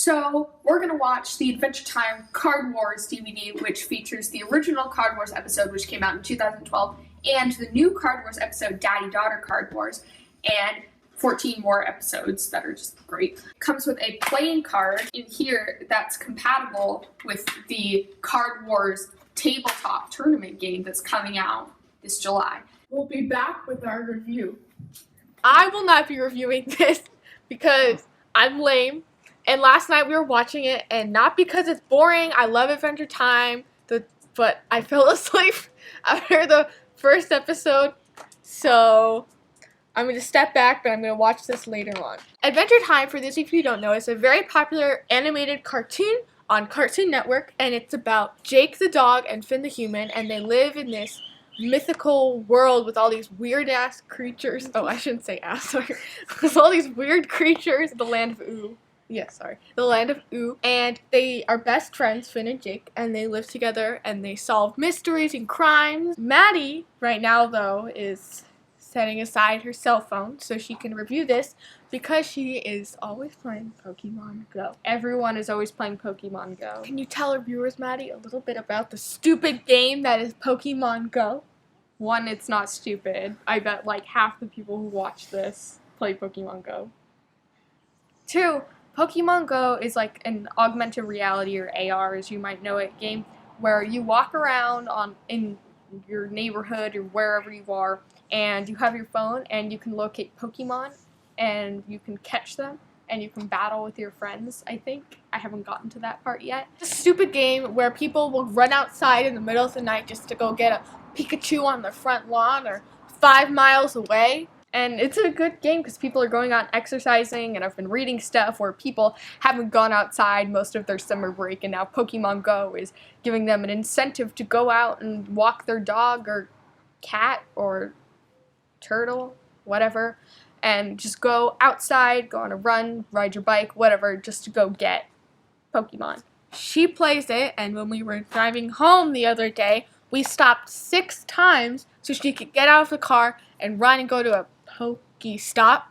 So we're going to watch the Adventure Time Card Wars DVD, which features the original Card Wars episode, which came out in 2012, and the new Card Wars episode, Daddy-Daughter Card Wars, and 14 more episodes that are just great. Comes with a playing card in here that's compatible with the Card Wars tabletop tournament game that's coming out this July. We'll be back with our review. I will not be reviewing this because I'm lame. And last night we were watching it, and not because it's boring. I love Adventure Time, but I fell asleep after the first episode. So I'm going to step back, but I'm going to watch this later on. Adventure Time, for those of you who don't know, is a very popular animated cartoon on Cartoon Network, and it's about Jake the dog and Finn the human, and they live in this mythical world with all these weird-ass creatures. Oh, I shouldn't say ass, sorry. With all these weird creatures, the land of Ooh. Yes, sorry. The land of Ooh. And they are best friends, Finn and Jake, and they live together and they solve mysteries and crimes. Maddy, right now, though, is setting aside her cell phone so she can review this because she is always playing Pokemon Go. Everyone is always playing Pokemon Go. Can you tell our viewers, Maddy, a little bit about the stupid game that is Pokemon Go? One, it's not stupid. I bet like half the people who watch this play Pokemon Go. Two, Pokemon Go is like an augmented reality, or AR as you might know it, game where you walk around in your neighborhood or wherever you are, and you have your phone and you can locate Pokemon and you can catch them and you can battle with your friends, I think. I haven't gotten to that part yet. It's a stupid game where people will run outside in the middle of the night just to go get a Pikachu on their front lawn or 5 miles away. And it's a good game because people are going out exercising, and I've been reading stuff where people haven't gone outside most of their summer break, and now Pokemon Go is giving them an incentive to go out and walk their dog or cat or turtle, whatever, and just go outside, go on a run, ride your bike, whatever, just to go get Pokemon. She plays it, and when we were driving home the other day, we stopped 6 times so she could get out of the car and run and go to a Pokestop.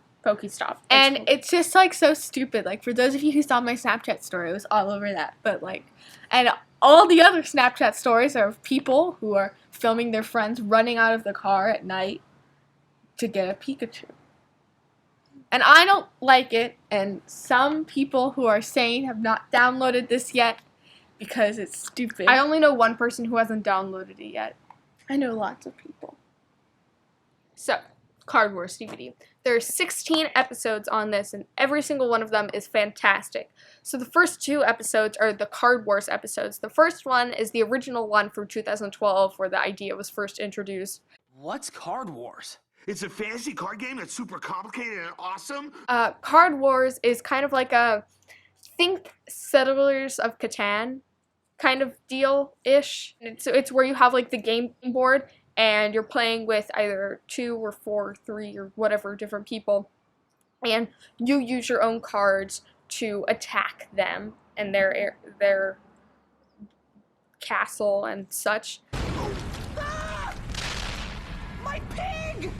And it's just like so stupid. Like, for those of you who saw my Snapchat story, it was all over that. But like, and all the other Snapchat stories are of people who are filming their friends running out of the car at night to get a Pikachu. And I don't like it, and some people who are sane have not downloaded this yet because it's stupid. I only know one person who hasn't downloaded it yet. I know lots of people. So, Card Wars DVD. There are 16 episodes on this, and every single one of them is fantastic. So the first 2 episodes are the Card Wars episodes. The first one is the original one from 2012, where the idea was first introduced. What's Card Wars? It's a fantasy card game that's super complicated and awesome? Card Wars is kind of like a, think Settlers of Catan kind of deal-ish. It's where you have like the game board, and you're playing with either 2 or 4 or 3 or whatever different people, and you use your own cards to attack them and their castle and such. Ah! My pig!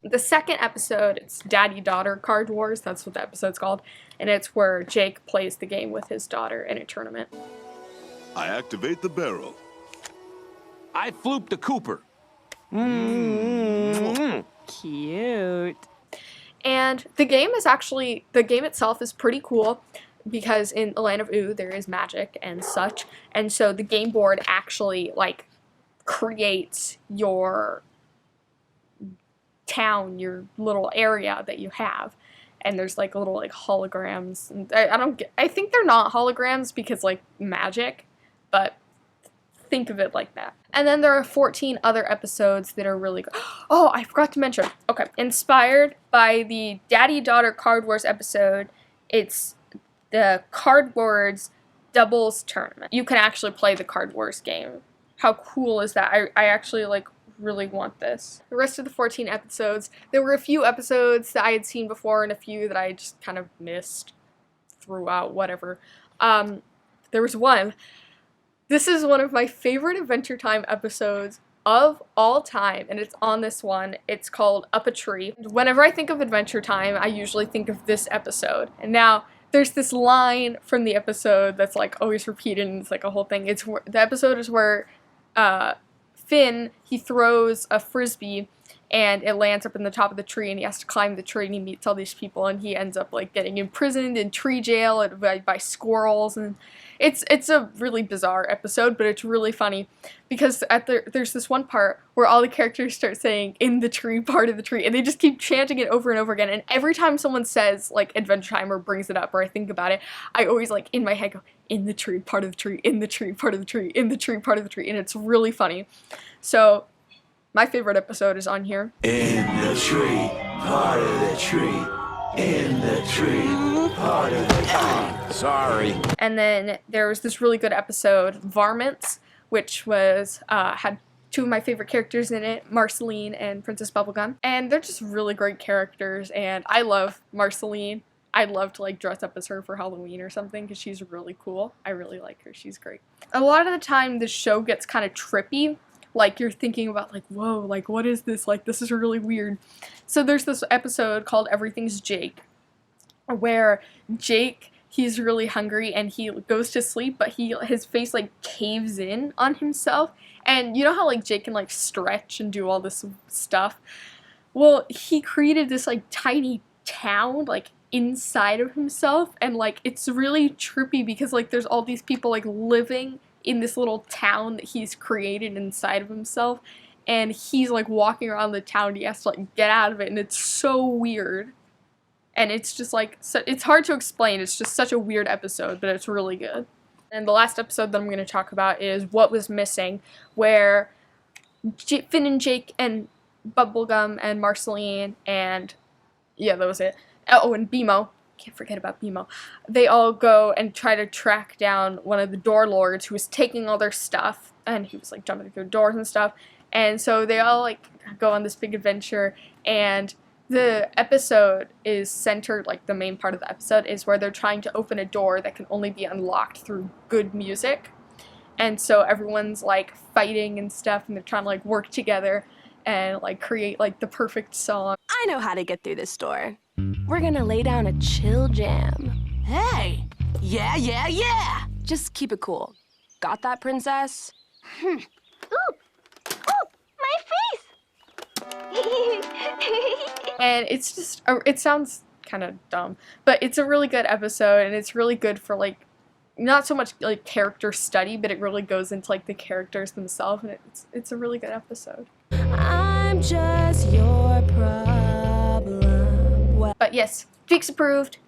The second episode, it's Daddy-Daughter Card Wars, that's what the episode's called, and it's where Jake plays the game with his daughter in a tournament. I activate the barrel. I floop the Cooper. Cute. And the game itself is pretty cool because in the land of Ooh there is magic and such, and so the game board actually like creates your town, your little area that you have. And there's like little like holograms. And I think they're not holograms because like magic, but think of it like that. And then there are 14 other episodes that are really good. Oh, I forgot to mention. Okay, inspired by the Daddy-Daughter Card Wars episode, it's the Card Wars Doubles Tournament. You can actually play the Card Wars game. How cool is that? I actually like really want this. The rest of the 14 episodes, there were a few episodes that I had seen before and a few that I just kind of missed throughout, whatever. There was one. This is one of my favorite Adventure Time episodes of all time, and it's on this one. It's called Up a Tree. Whenever I think of Adventure Time, I usually think of this episode. And now there's this line from the episode that's like always repeated, and it's like a whole thing. The episode is where Finn, he throws a frisbee and it lands up in the top of the tree, and he has to climb the tree, and he meets all these people, and he ends up like getting imprisoned in tree jail by squirrels, and it's a really bizarre episode, but it's really funny because there's this one part where all the characters start saying "in the tree, part of the tree," and they just keep chanting it over and over again. And every time someone says like Adventure Time or brings it up or I think about it, I always like in my head go "in the tree, part of the tree, in the tree, part of the tree, in the tree, part of the tree," and it's really funny. So my favorite episode is on here. In the tree, part of the tree. In the tree, part of the tree. Sorry. And then there was this really good episode, Varmints, which was had two of my favorite characters in it, Marceline and Princess Bubblegum. And they're just really great characters, and I love Marceline. I'd love to like dress up as her for Halloween or something because she's really cool. I really like her. She's great. A lot of the time the show gets kind of trippy. Like, you're thinking about, like, whoa, like, what is this? Like, this is really weird. So there's this episode called Everything's Jake, where Jake, he's really hungry, and he goes to sleep, but his face, like, caves in on himself. And you know how, like, Jake can, like, stretch and do all this stuff? Well, he created this, like, tiny town, like, inside of himself, and, like, it's really trippy because, like, there's all these people, like, living in this little town that he's created inside of himself, and he's like walking around the town. He has to like get out of it, and it's so weird, and it's just like it's hard to explain. It's just such a weird episode, but it's really good. And the last episode that I'm going to talk about is What Was Missing, where Finn and Jake and Bubblegum and Marceline and yeah, that was it. Oh, and BMO. Can't forget about BMO. They all go and try to track down one of the door lords who was taking all their stuff, and he was like jumping through doors and stuff. And so they all like go on this big adventure, and the episode is centered, like the main part of the episode is where they're trying to open a door that can only be unlocked through good music. And so everyone's like fighting and stuff, and they're trying to like work together and like create like the perfect song. I know how to get through this door. We're gonna lay down a chill jam. Hey! Yeah! Just keep it cool. Got that, princess? Ooh, my face! And it's just, it sounds kind of dumb, but it's a really good episode, and it's really good for like, not so much like character study, but it really goes into like the characters themselves, and it's a really good episode. I'm just your problem. But yes, Tweeks approved.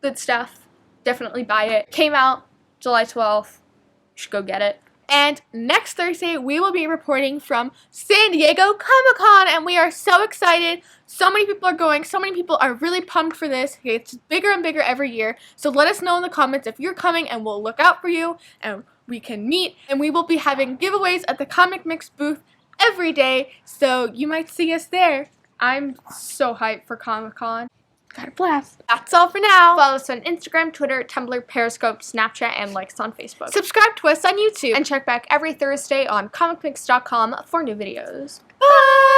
Good stuff. Definitely buy it. Came out July 12th. You should go get it. And next Thursday, we will be reporting from San Diego Comic-Con, and we are so excited. So many people are going. So many people are really pumped for this. It gets bigger and bigger every year. So let us know in the comments if you're coming, and we'll look out for you, and we can meet. And we will be having giveaways at the ComicMix booth every day, so you might see us there. I'm so hyped for Comic-Con. Got a blast. That's all for now. Follow us on Instagram, Twitter, Tumblr, Periscope, Snapchat, and like us on Facebook. Subscribe to us on YouTube, and check back every Thursday on ComicMix.com for new videos. Bye!